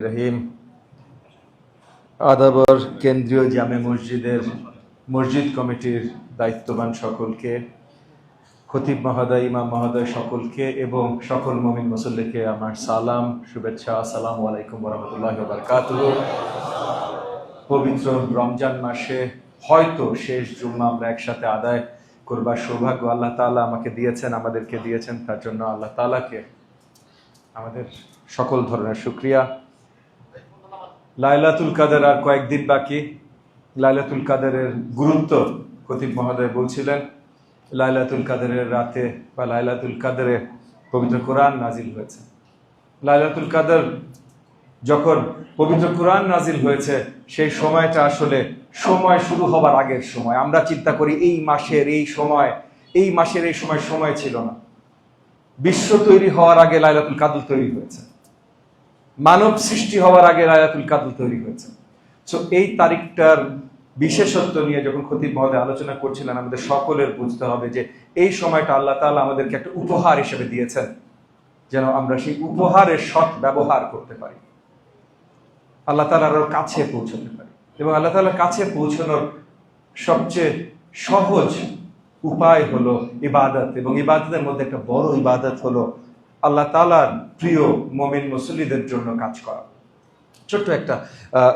রহিম আদাবর কেন্দ্রীয় জামে মসজিদের মসজিদ কমিটির দায়িত্ববান সকলকে, খতিব মহোদয়, ইমাম মহোদয় সকলকে এবং সকল মুমিন মুসল্লিকে আমার সালাম, শুভেচ্ছা। আসসালামু আলাইকুম ওয়া রাহমাতুল্লাহি ওয়া বারাকাতুহু। পবিত্র রমজান মাসে হয়তো শেষ জুম্মা আমরা একসাথে আদায় করবার সৌভাগ্য আল্লাহ তাআলা আমাকে দিয়েছেন, আমাদেরকে দিয়েছেন। তার জন্য আল্লাহ তাআলাকে আমাদের সকল ধরনের শুকরিয়া। লাইলাতুল কাদের আর কয়েকদিন বাকি। লাইলাতুল কাদেরের গুরুত্ব খতিব মহোদয় বলছিলেন। লাইলাতুল কাদেরের রাতে বা লাইলাতুল কাদেরে পবিত্র কোরআন নাজিল হয়েছে। লাইলাতুল কাদের যখন পবিত্র কোরআন নাজিল হয়েছে, সেই সময়টা আসলে সময় শুরু হবার আগের সময়। আমরা চিন্তা করি এই মাসের এই সময় সময় ছিল না। বিশ্ব তৈরি হওয়ার আগে লাইলাতুল কাদর তৈরি হয়েছে, মানব সৃষ্টি হওয়ার আগে লাইলাতুল কাদর তৈরি হয়েছে। সো এই তারিখটার বিশেষত্ব নিয়ে যখন খতিব মহোদয় আলোচনা করছিলেন, আমাদের সকলের বুঝতে হবে যে এই সময়টা আল্লাহ তাআলা আমাদেরকে একটা উপহার হিসেবে দিয়েছেন, যেন আমরা সেই উপহারের সৎ ব্যবহার করতে পারি, আল্লাহ তাআলার কাছে পৌঁছতে পারি। এবং আল্লাহ তাআলার কাছে পৌঁছানোর সবচেয়ে সহজ উপায় হলো ইবাদত, এবং ইবাদতের মধ্যে একটা বড় ইবাদত হলো আল্লাহ তাআলার প্রিয় মুমিন মুসল্লিদের জন্য কাজ করা। ছোট্ট একটা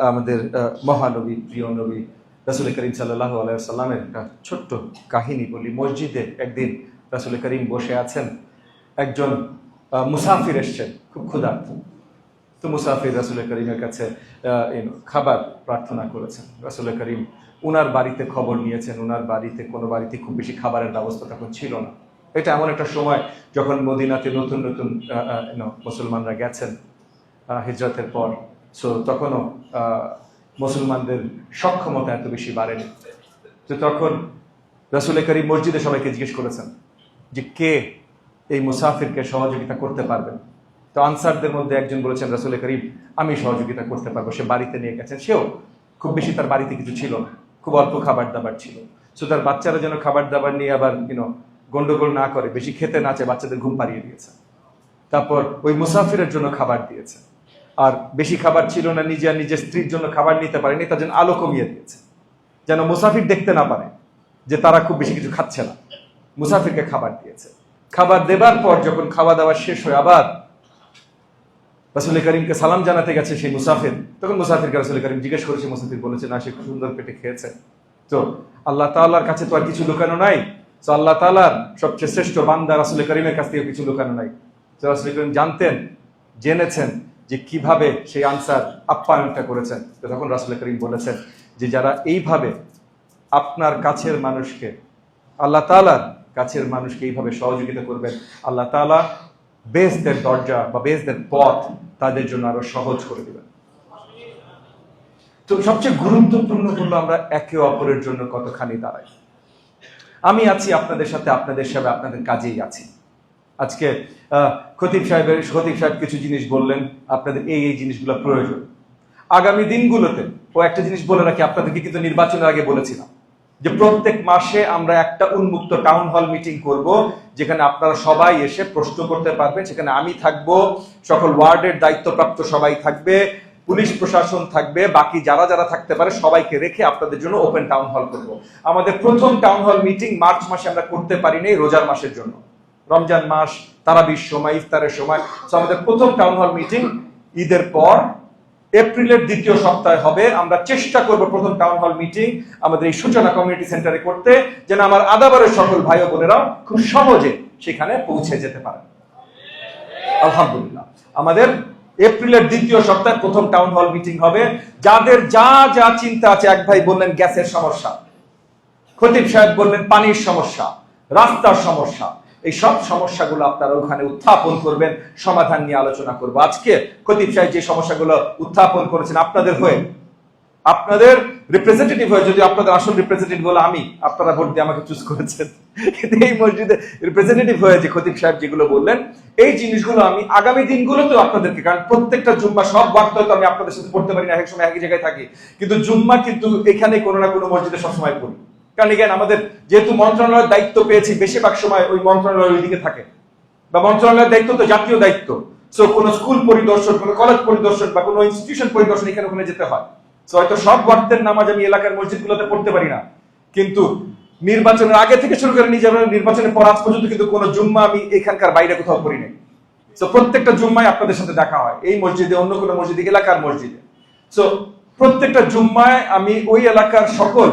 আমাদের মহানবী, প্রিয় নবী রাসূল করিম সাল্লাল্লাহু আলাইহি ওয়াসাল্লামের একটা ছোট্ট কাহিনী বলি। মসজিদে একদিন রাসূল করিম বসে আছেন, একজন মুসাফির এসছেন, খুব ক্ষুধার্ত। তো মুসাফির রাসূল করিমের কাছে খাবার প্রার্থনা করেছেন। রাসূল করিম উনার বাড়িতে খবর নিয়েছেন, উনার কোনো বাড়িতে খুব বেশি খাবারের ব্যবস্থা তখন ছিল না। এটা এমন একটা সময় যখন মদিনাতে নতুন নতুন মুসলমানরা গেছেন হিজরতের পর। সো তখনও মুসলমানদের সক্ষমতা এত বেশি বাড়েনি। তো তখন রাসূল করিম মসজিদে সবাইকে জিজ্ঞেস করেছেন যে কে এই মুসাফিরকে সহযোগিতা করতে পারবেন। তো আনসারদের মধ্যে একজন বলেছেন, রাসূল করিম আমি সহযোগিতা করতে পারবো। সে বাড়িতে নিয়ে গেছেন, সেও খুব বেশি তার বাড়িতে কিছু ছিল না, খুব অল্প খাবার দাবার ছিল। সো তার বাচ্চারা যেন খাবার দাবার নিয়ে আবার গন্ডগোল না করে, বেশি খেতে না চায়, বাচ্চাদের ঘুম পাড়িয়ে দিয়েছে। তারপর ওই মুসাফিরের জন্য খাবার দিয়েছে, আর বেশি খাবার ছিল না, নিজে আর নিজের স্ত্রীর জন্য খাবার নিতে পারেনি, তার জন্য আলো কমিয়ে দিয়েছে, যেন মুসাফির দেখতে না পারে যে তারা খুব বেশি কিছু খাচ্ছে না। মুসাফিরকে খাবার দিয়েছে। খাবার দেবার পর যখন খাওয়া দাওয়া শেষ হয়ে আবার রাসূল করিমকে সালাম জানাতে গেছে সেই মুসাফির, তখন মুসাফিরকে রাসূল করিম জিজ্ঞেস করেছে, মুসাফির বলেছে না, সে খুব সুন্দর পেটে খেয়েছে। তো আল্লাহ তাআলার কাছে তো আর কিছু লুকানো নাই। তো আল্লাহ তাআলার সবচেয়ে শ্রেষ্ঠ বান্দা রাসূল করিমের কাছ থেকে কিছু লুকানো নাই। তো রাসূল করিম জেনেছেন যে কিভাবে সেই আনসার আপ্যায়নটা করেছেন। তো তখন রাসূল করিম বলেছেন যে যারা এইভাবে আপনার কাছের মানুষকে, আল্লাহ তাআলার কাছের মানুষকে এইভাবে সহযোগিতা করবেন, আল্লাহ তাআলা বেহেশতের দরজা বা বেহেশতের পথ তাদের জন্য আরো সহজ করে দিবেন। তো সবচেয়ে গুরুত্বপূর্ণ হলো আমরা একে অপরের জন্য কতখানি দাঁড়াই। আমি আছি আপনাদের সাথে, আপনাদের সেবা, আপনাদের কাজেই আছি। আজকে খতিব সাহেব কিছু জিনিস বললেন, আপনাদের এই জিনিসগুলো প্রয়োজন আগামী দিনগুলোতে। ও একটা জিনিস বলে রাখি, আপনাদেরকে কিন্তু নির্বাচনের আগে বলেছিলাম যে প্রত্যেক মাসে আমরা একটা উন্মুক্ত টাউন হল মিটিং করব, যেখানে আপনারা সবাই এসে প্রশ্ন করতে পারবেন। সেখানে আমি থাকবো, সকল ওয়ার্ডের দায়িত্বপ্রাপ্ত সবাই থাকবে, পুলিশ প্রশাসন থাকবে, বাকি যারা যারা থাকতে পারে সবাইকে রেখে আপনাদের জন্য ওপেন টাউন হল করব। আমাদের প্রথম টাউন হল মিটিং মার্চ মাসে আমরা করতে পারিনি, রোজার মাসের জন্য, রমজান মাস, তারাবির সময়, ইফতারের সময়। তো আমাদের প্রথম টাউন হল মিটিং ঈদের পর এপ্রিলের দ্বিতীয় সপ্তাহে হবে। আমরা চেষ্টা করব প্রথম টাউন হল মিটিং আমাদের এই সূচনা কমিউনিটি সেন্টারে করতে, যেন আমার আদাবরের সকল ভাই ও বোনেরাও খুব সহজে সেখানে পৌঁছে যেতে পারে। আলহামদুলিল্লাহ, আমাদের এপ্রিলের দ্বিতীয় সপ্তাহে প্রথম টাউন হল মিটিং হবে। যাদের যা যা চিন্তা আছে, এক ভাই বললেন গ্যাসের সমস্যা, খতিব সাহেব বললেন পানির সমস্যা, রাস্তার সমস্যা, এই সব সমস্যাগুলো আপনারা ওখানে উত্থাপন করবেন, সমাধান নিয়ে আলোচনা করবো। আজকে খতিব সাহেব যে সমস্যাগুলো উত্থাপন করেছেন আপনাদের হয়ে, আপনাদের রিপ্রেজেন্টেটিভ হয়ে, যদি আপনাদের আসল রিপ্রেজেন্টেটিভ হলো আমি, আপনারা ভোট দিয়ে আমাকে চুজ করেছেন, কিন্তু এই মসজিদে রিপ্রেজেন্টেটিভ হয়ে যে খতিব সাহেব যেগুলো বললেন, এই জিনিসগুলো আমি আগামী দিনগুলোতেও আপনাদেরকে, কারণ প্রত্যেকটা জুম্মা সব ওয়াক্ত তো আমি আপনাদের সাথে পড়তে পারি না, এক সময় একই জায়গায় থাকি, কিন্তু জুম্মা কিন্তু এখানে কোনো না কোনো মসজিদে সবসময় পড়ি। কারণ এখানে আমাদের যেহেতু মন্ত্রণালয়ের দায়িত্ব পেয়েছি, বেশিরভাগ সময় ওই মন্ত্রণালয়ের ওইদিকে থাকে, বা মন্ত্রণালয়ের দায়িত্ব তো জাতীয় দায়িত্ব। সো কোনো স্কুল পরিদর্শন, কোনো কলেজ পরিদর্শন বা কোনো ইনস্টিটিউশন পরিদর্শন এখানে ওখানে যেতে হয়। সো হয়তো সব ওয়াক্তের নামাজ আমি এলাকার মসজিদগুলোতে পড়তে পারি না, কিন্তু নির্বাচনের আগে থেকে শুরু করে নির্বাচনের পর আজ পর্যন্ত কিন্তু কোনো জুম্মা আমি এখানকার বাইরে কোথাও পড়ি নাই। সো প্রত্যেকটা জুম্মায় আপনাদের সাথে দেখা হয়, এই মসজিদে, অন্য কোনো মসজিদে, এলাকার মসজিদে। সো প্রত্যেকটা জুম্মায় আমি ওই এলাকার সকল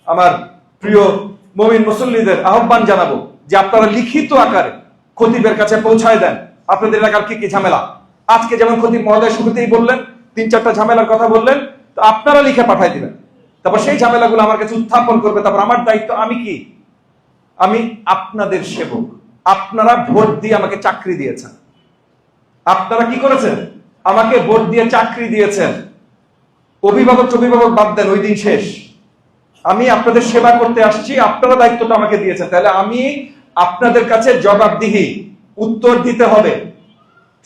আমার প্রিয় মুমিন মুসল্লিদের আহ্বান জানাবো যে আপনারা লিখিত আকারে খতিবের কাছে পৌঁছায় দেন আপনাদের এলাকার কি কি ঝামেলা। আজকে যেমন খতিব মহোদয় শুরুতেই বললেন, 3-4টা ঝামেলার কথা বললেন, তো আপনারা লিখে পাঠাই দিবেন। তারপর সেই ঝামেলাগুলো আমার কাছে উত্থাপন করবে। তারপর আমার দায়িত্ব, আমি কি, আমি আপনাদের সেবক। আপনারা ভোট দিয়ে আমাকে চাকরি দিয়েছেন, আপনারা কি করেছেন, আমাকে ভোট দিয়ে চাকরি দিয়েছেন। অভিভাবক বাদ দেন, ওই দিন শেষ। আমি আপনাদের সেবা করতে আসছি, আপনারা দায়িত্বটা আমাকে দিয়েছেন, তাহলে আমি আপনাদের কাছে জবাবদিহি, উত্তর দিতে হবে।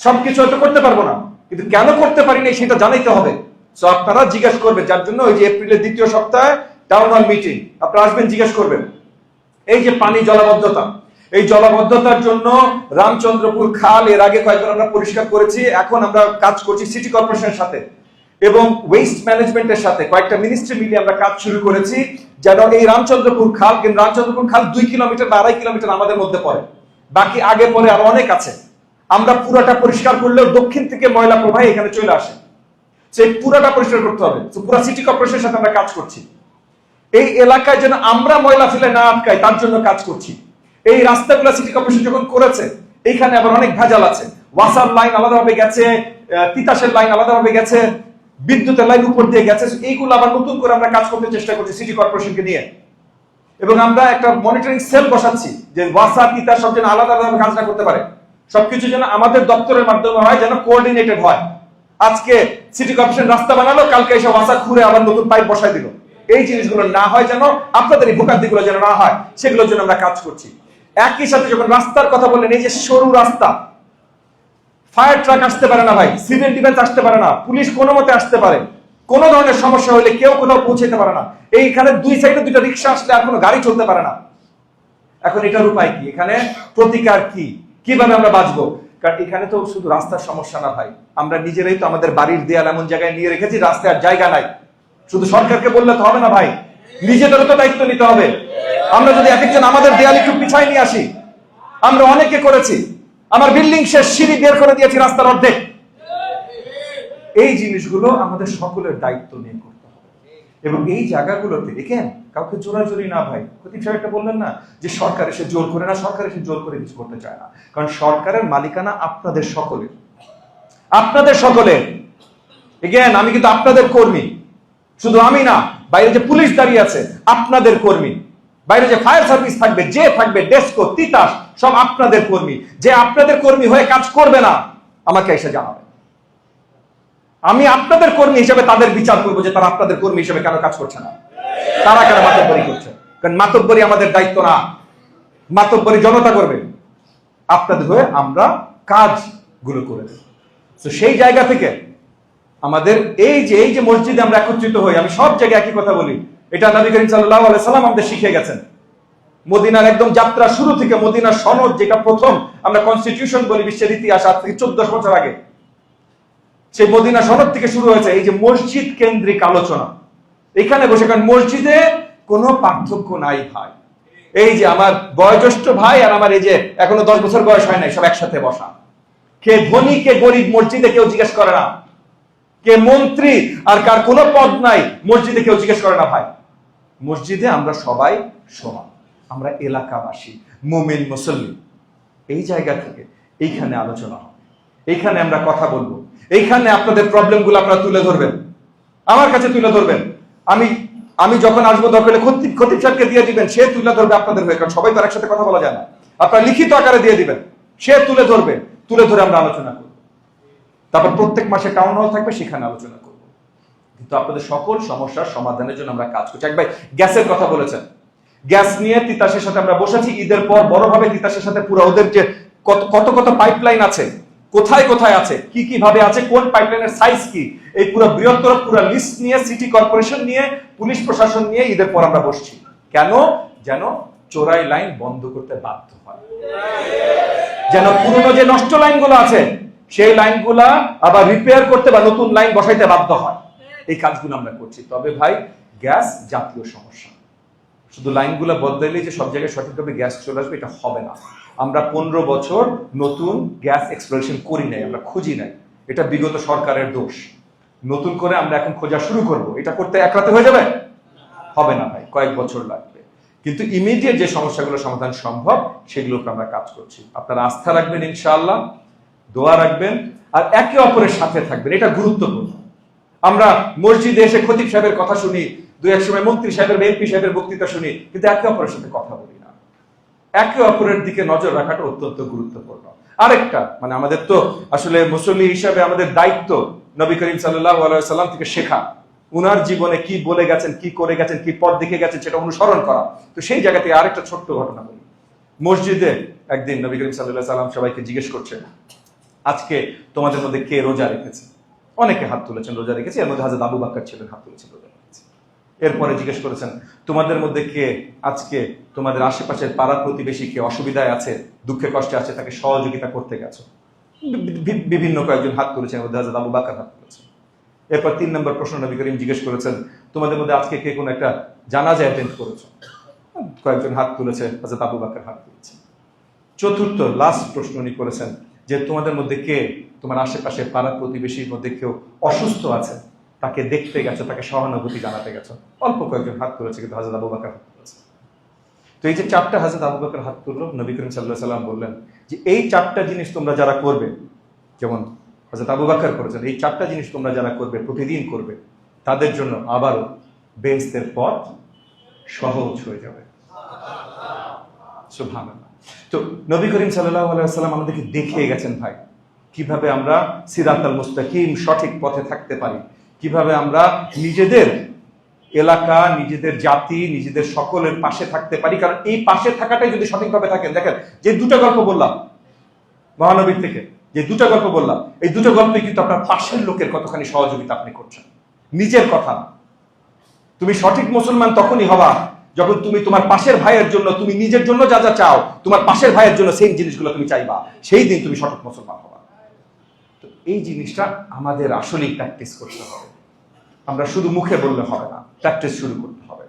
সবকিছু হয়তো করতে পারবো না, কিন্তু কেন করতে পারি না সেটা জানাইতে হবে। সো আপনারা জিজ্ঞেস করবেন, যার জন্য ওই যে এপ্রিলের 2য় সপ্তাহে টাউন হল মিটিং, আপনারা আসবেন, জিজ্ঞেস করবেন। এই যে পানি জলাবদ্ধতা, এই জলাবদ্ধতার জন্য রামচন্দ্রপুর খাল এর আগে কয়েকবার আমরা পরিষ্কার করেছি, এখন আমরা কাজ করছি সিটি কর্পোরেশনের সাথে এবং ওয়েস্ট ম্যানেজমেন্টের সাথে, কয়েকটা মিনিস্ট্রি মিলিয়ে আমরা কাজ শুরু করেছি যেন এই রামচন্দ্রপুর খাল, কিন্তু রামচন্দ্রপুর খাল 2 কিলোমিটার বা 2.5 কিলোমিটার আমাদের মধ্যে পড়ে, বাকি আগে পরে আরো অনেক আছে। আমরা পুরাটা পরিষ্কার করলেও দক্ষিণ থেকে ময়লা প্রবাহ এখানে চলে আসে, সেই পুরাটা পরিষ্কার করতে হবে। তো পুরা সিটি কর্পোরেশনের সাথে আমরা কাজ করছি, এই এলাকায় যেন আমরা ময়লা ফেলে না আটকাই তার জন্য কাজ করছি। এই রাস্তাগুলো সিটি কর্পোরেশন যখন করেছে, এইখানে আবার অনেক ভেজাল আছে, ওয়াসার লাইন আলাদাভাবে গেছে, তিতাসের লাইন আলাদাভাবে গেছে, বিদ্যুতের লাইন উপর দিয়ে গেছে। এইগুলো আবার নতুন করে আমরা কাজ করতে চেষ্টা করছি সিটি কর্পোরেশনকে নিয়ে, এবং আমরা একটা মনিটরিং সেল বসাচ্ছি যে ওয়াসা তিতাস সব যেন আলাদাভাবে কাজটা করতে পারে, সবকিছু যেন আমাদের দপ্তরের মাধ্যমে হয়, যেন কোঅর্ডিনেটেড হয়। আজকে সিটি কর্পোরেশন রাস্তা বানালো, কালকে এসে ওয়াসা খুঁড়ে আবার নতুন পাইপ বসাই দিল। এই জিনিসগুলো না হয়, যেন আপনাদের এই ভোগান্তিগুলো যেন না হয়, সেগুলোর জন্য আমরা কাজ করছি। একই সাথে যখন রাস্তার কথা বললেন, এই যে সরু রাস্তা, ফায়ার ট্রাক আসতে পারে না ভাই, সিভিল ডিফেন্স আসতে পারে না, পুলিশ কোনো মতে আসতে পারে, কোন ধরনের সমস্যা হলে কেউ কোথাও পৌঁছাতে পারে না। এইখানে 2 সাইডে 2টা রিক্সা আসলে আর কোনো গাড়ি চলতে পারে না। এখন এটার উপায় কি, এখানে প্রতিকার কি, কিভাবে আমরা বাঁচবো? কারণ এখানে তো শুধু রাস্তার সমস্যা না ভাই, আমরা নিজেরাই তো আমাদের বাড়ির দেয়াল এমন জায়গায় নিয়ে রেখেছি রাস্তায় আর জায়গা নাই। শুধু সরকারকে বললে তো হবে না ভাই, নিজেদেরও তো দায়িত্ব নিতে হবে। আমরা যদি এক একজন আমাদের দেয়াল একটু পিছায় নিয়ে আসি, আমরা অনেকে করেছি, আমার বিল্ডিং শেষ, সিঁড়ি বের করে দিয়েছি রাস্তার অর্ধেক। এই জিনিসগুলো আমাদের সকলের দায়িত্ব নিয়ে করতে হবে, এবং এই জায়গাগুলোতে দেখেন কাউকে জোরাজোরি না ভাই। খতিব সাহেব একটা বললেন না যে সরকার এসে জোর করে না, সরকার এসে জোর করে কিছু করতে চায় না, কারণ সরকারের মালিকানা আপনাদের সকলের, আপনাদের সকলের। এগেন আমি কিন্তু আপনাদের কর্মী, শুধু আমি না, বাইরে যে পুলিশ দাঁড়িয়ে আছে আপনাদের কর্মী, বাইরে যে ফায়ার সার্ভিস থাকবে, যে থাকবে ডেস্কো, তিতাস, সব আপনাদের কর্মী। যে আপনাদের কর্মী হয়ে কাজ করবে না আমাকে এসে জানাবে, আমি আপনাদের কর্মী হিসেবে তাদের বিচার করবো যে তারা আপনাদের কর্মী হিসেবে কেন কাজ করছে না, তারা কেন মাতব্বরি করছে। কারণ মাতব্বরি আমাদের দায়িত্ব না, মাতব্বরি জনতা করবে, আপনাদের হয়ে আমরা কাজগুলো করে দেব। তো সেই জায়গা থেকে আমাদের এই যে মসজিদে আমরা একত্রিত হই, আমি সব জায়গায় একই কথা বলি, এটা নবী করিম সাল্লাল্লাহু আলাইহি সাল্লাম আমাদের শিখিয়ে গেছেন। মদিনার একদম যাত্রা শুরু থেকে, মদিনার সনদ যেটা প্রথম আমরা কনস্টিটিউশন বলি বিশ্বের ইতিহাস, আজ থেকে 1400 বছর আগে, সেই মদিনা সনদ থেকে শুরু হয়েছে এই যে মসজিদ কেন্দ্রিক আলোচনা। এখানে বসে, কারণ মসজিদে কোনো পার্থক্য নাই ভাই। এই যে আমার বয়োজ্যেষ্ঠ ভাই আর আমার এই যে এখনো 10 বছর বয়স হয় নাই, সব একসাথে বসা। কে ধনী কে গরিব মসজিদে কেউ জিজ্ঞেস করে না, কে মন্ত্রী আর কার কোনো পদ নাই মসজিদে কেউ জিজ্ঞেস করে না ভাই। মসজিদে আমরা সবাই সমান, আমরা এলাকাবাসী, মুমিন মুসল্লি। এই জায়গা থেকে এইখানে আলোচনা হবে, এইখানে আমরা কথা বলবো, এইখানে আপনাদের প্রবলেমগুলো আপনারা তুলে ধরবেন, আমার কাছে তুলে ধরবেন। আমি যখন আসবো দরকার খতিব সাহেবকে দিয়ে দিবেন, সে তুলে ধরবে আপনাদের হয়ে, কারণ সবাই তো একসাথে কথা বলা যায় না। আপনারা লিখিত আকারে দিয়ে দিবেন, সে তুলে ধরবে, তুলে ধরে আমরা আলোচনা করব। তারপর প্রত্যেক মাসে টাউন হল থাকবে, সেখানে আলোচনা করব। কিন্তু আপনাদের সকল সমস্যার সমাধানের জন্য আমরা কাজ করছি। এক ভাই গ্যাসের কথা বলেছেন, গ্যাস নিয়ে তিতাসের সাথে আমরা বসেছি, ঈদের পর বড়ভাবে তিতাসের সাথে পুরো ওদের যে কত পাইপলাইন আছে, কোথায় কোথায় আছে, কি কি ভাবে আছে, কোন পাইপলাইনের সাইজ কি, এই পুরো বৃহত্তর পুরো লিস্ট নিয়ে সিটি কর্পোরেশন নিয়ে পুলিশ প্রশাসন নিয়ে ঈদের পর আমরা বসছি। কেন? যেন চোরাই লাইন বন্ধ করতে বাধ্য হয়, যেন পুরনো যে নষ্ট লাইনগুলো আছে সেই লাইনগুলা আবার রিপেয়ার করতে বা নতুন লাইন বসাইতে বাধ্য হয়। এই কাজগুলো আমরা করছি। তবে ভাই গ্যাস জাতীয় সমস্যা, শুধু লাইনগুলো বদলাইলেই যে সব জায়গায় সঠিকভাবে গ্যাস চলে আসবে এটা হবে না। আমরা 15 বছর নতুন গ্যাস এক্সপ্লোরেশন করি নাই, আমরা খুঁজি নাই, এটা বিগত সরকারের দোষ। নতুন করে আমরা এখন খোঁজা শুরু করব, এটা করতে এক রাতে হয়ে যাবে? হবে না ভাই, কয়েক বছর লাগবে। কিন্তু ইমিডিয়েট যে সমস্যাগুলো সমাধান সম্ভব সেগুলোর উপর আমরা কাজ করছি। আপনারা আস্থা রাখবেন, ইনশাআল্লাহ দোয়া রাখবেন, আর একে অপরের সাথে থাকবেন, এটা গুরুত্বপূর্ণ। আমরা মসজিদে এসে খতিব সাহেবের কথা শুনি, দুই এক সময় মন্ত্রী সাহেবের এমপি সাহেবের বক্তৃতা শুনি, কিন্তু একে অপরের সাথে কথা বলি না। একে অপরের দিকে নজর রাখাটা অত্যন্ত গুরুত্বপূর্ণ। আরেকটা মানে আমাদের তো আসলে মুসল্লি হিসাবে আমাদের দায়িত্ব নবী করিম সাল্লাল্লাহু আলাইহি ওয়াসাল্লাম থেকে শেখা, উনার জীবনে কি বলে গেছেন, কি করে গেছেন, কি পথ দেখে গেছেন সেটা অনুসরণ করা। তো সেই জায়গা থেকে আরেকটা ছোট্ট ঘটনা বলি। মসজিদে একদিন নবী করিম সাল্লাল্লাহু আলাইহি ওয়াসাল্লাম সবাইকে জিজ্ঞেস করছে, আজকে তোমাদের মধ্যে কে রোজা রেখেছে? অনেকে হাত তুলেছেন রোজা রেখেছে, এর মধ্যে হযরত আবু বকর ছিলেন, হাত তুলেছেন রোজা রেখেছে। এরপরে জিজ্ঞেস করেছেন, তোমাদের মধ্যে কে আজকে তোমাদের আশেপাশের পাড়া প্রতিবেশী কে অসুবিধায় আছে, দুঃখে কষ্টে আছে, তাকে সহযোগিতা করতে গেছো? বিভিন্ন কয়েকজন হাত তুলেছেন, মধ্যে হযরত আবু বকর হাত তুলেছেন। এরপর 3 নম্বর প্রশ্ন নবী করিম জিজ্ঞেস করেছেন, তোমাদের মধ্যে আজকে কে কোন একটা জানাজা অ্যাটেন্ড করেছো? কয়েকজন হাত তুলেছে, হযরত আবু বকর হাত তুলেছেন। চতুর্থ লাস্ট প্রশ্ন উনি করেছেন যে তোমাদের মধ্যে কে তোমার আশেপাশে পাড়া প্রতিবেশীর মধ্যে কেউ অসুস্থ আছে, তাকে দেখতে গেছো, তাকে সহানুভূতি জানাতে গেছো? অল্প কয়েকজন হাত তুলেছে, কিন্তু হযরত আবু বকর হাত তুলেছে। তো এই যে 4টা হযরত আবু বকর হাত তুললো, নবী করিম সাল্লাল্লাহু আলাইহি ওয়াসাল্লাম বললেন যে এই 4টা জিনিস তোমরা যারা করবে, যেমন হযরত আবু বকর করেছেন, এই 4টা জিনিস তোমরা যারা করবে, প্রতিদিন করবে, তাদের জন্য আবারও বেহেশতের পথ সহজ হয়ে যাবে। সুবহানাল্লাহ। তো নবী করিম সাল্লাল্লাহু আলাইহি ওয়াসাল্লাম আমাদেরকে দেখিয়ে গেছেন ভাই, কিভাবে আমরা সিরাতাল মুস্তাকিম সঠিক পথে থাকতে পারি, কিভাবে আমরা নিজেদের এলাকা, নিজেদের জাতি, নিজেদের সকলের পাশে থাকতে পারি। কারণ এই পাশে থাকাটাই যদি সঠিকভাবে থাকেন, দেখেন যে 2টা গল্প বললাম মহানবীর থেকে, যে 2টা গল্প বললাম, এই 2টা গল্পে কিন্তু আপনার পাশের লোকের কতখানি সহযোগিতা আপনি করছেন, নিজের কথা না। তুমি সঠিক মুসলমান তখনই হবা যখন তুমি তোমার পাশের ভাইয়ের জন্য, তুমি নিজের জন্য যা যা চাও, তোমার পাশের ভাইয়ের জন্য সেই জিনিসগুলো তুমি চাইবা, সেই দিন তুমি সঠিক মুসলমান হবা। তো এই জিনিসটা আমাদের আসলেই প্র্যাকটিস করতে হবে। আমরা শুধু মুখে বললে হবে না, প্র্যাকটিস শুরু করতে হবে,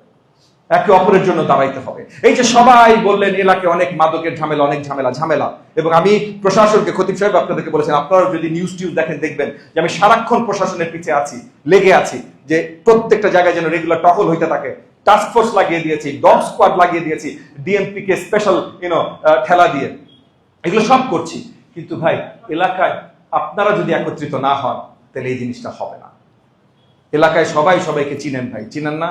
একে অপরের জন্য দাঁড়াইতে হবে। এই যে সবাই বললেন এলাকায় অনেক মাদকের ঝামেলা, অনেক ঝামেলা, এবং আমি প্রশাসনকে, খতিব সাহেব আপনাদেরকে বলেছেন, আপনারা যদি নিউজ দেখেন দেখবেন যে আমি সারাক্ষণ প্রশাসনের পিছে আছি, লেগে আছি, যে প্রত্যেকটা জায়গায় যেন রেগুলার টহল হইতে থাকে। টাস্ক ফোর্স লাগিয়ে দিয়েছি, ডগ স্কোয়াড লাগিয়ে দিয়েছি, ডিএমপি কে স্পেশাল ঠেলা দিয়ে, এগুলো সব করছি। কিন্তু ভাই এলাকায় আপনারা যদি একত্রিত না হন, তাহলে এই জিনিসটা হবে না। এলাকায় সবাই সবাইকে চিনেন ভাই, চিনেন না?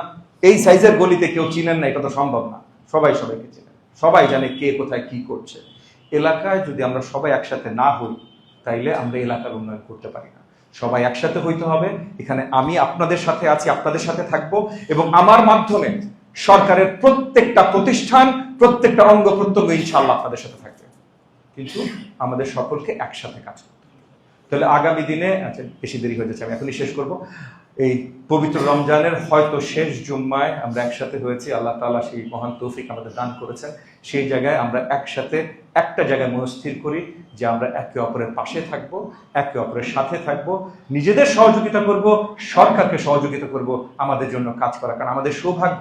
এই সাইজের গলিতে কেউ চিনেন না, এটা তো সম্ভব না। সবাই সবাইকে চিনেন, সবাই জানে কে কোথায় কি করছে। এলাকায় যদি আমরা সবাই একসাথে না হই, তাইলে আমরা এলাকার উন্নয়ন করতে পারি না। সবাই একসাথে হইতে হবে। এখানে আমি আপনাদের সাথে আছি, আপনাদের সাথে থাকব, এবং আমার মাধ্যমে সরকারের প্রত্যেকটা প্রতিষ্ঠান, প্রত্যেকটা অঙ্গ প্রত্যঙ্গ ইনশাআল্লাহ আপনাদের সাথে থাকবে। কিন্তু আমাদের সকলকে একসাথে কাজ করতে হবে। তাহলে আগামী দিনে, আচ্ছা বেশি দেরি হয়ে যাচ্ছে, আমি এখনই শেষ করব। এই পবিত্র রমজানের হয়তো শেষ জুম্মায় আমরা একসাথে হয়েছি, আল্লাহ তাআলা সেই মহান তৌফিক আমাদের দান করেছেন। সেই জায়গায় আমরা একসাথে একটা জায়গায় মনস্থির করি যে আমরা একে অপরের পাশে থাকব, একে অপরের সাথে থাকব, নিজেদের সহযোগিতা করব, সরকারকে সহযোগিতা করব আমাদের জন্য কাজ করা। কারণ আমাদের সৌভাগ্য,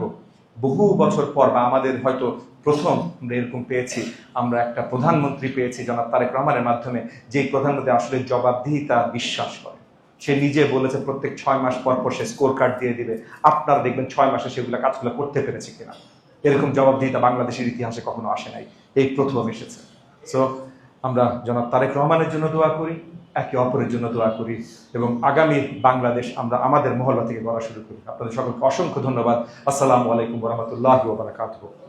বহু বছর পর, বা আমাদের হয়তো প্রথম আমরা এরকম পেয়েছি, আমরা একটা প্রধানমন্ত্রী পেয়েছি জনাব তারেক রহমানের মাধ্যমে, যে প্রধানমন্ত্রী আসলে জবাবদিহিতা বিশ্বাস করে। সে নিজে বলেছে প্রত্যেক 6 মাস পর পর সে স্কোর কার্ড দিয়ে দিবে, আপনারা দেখবেন 6 মাসে সেগুলো কাজগুলো করতে পেরেছে কিনা। এরকম জবাবদিহিতা বাংলাদেশের ইতিহাসে কখনো আসে নাই, এই প্রথম এসেছে। সো আমরা জনাব তারেক রহমানের জন্য দোয়া করি, একে অপরের জন্য দোয়া করি, এবং আগামী বাংলাদেশ আমরা আমাদের মহল্লা থেকে গড়া শুরু করি। আপনাদের সকলকে অসংখ্য ধন্যবাদ। আসসালামু আলাইকুম ওয়া রাহমাতুল্লাহি ওয়া বারাকাতুহু।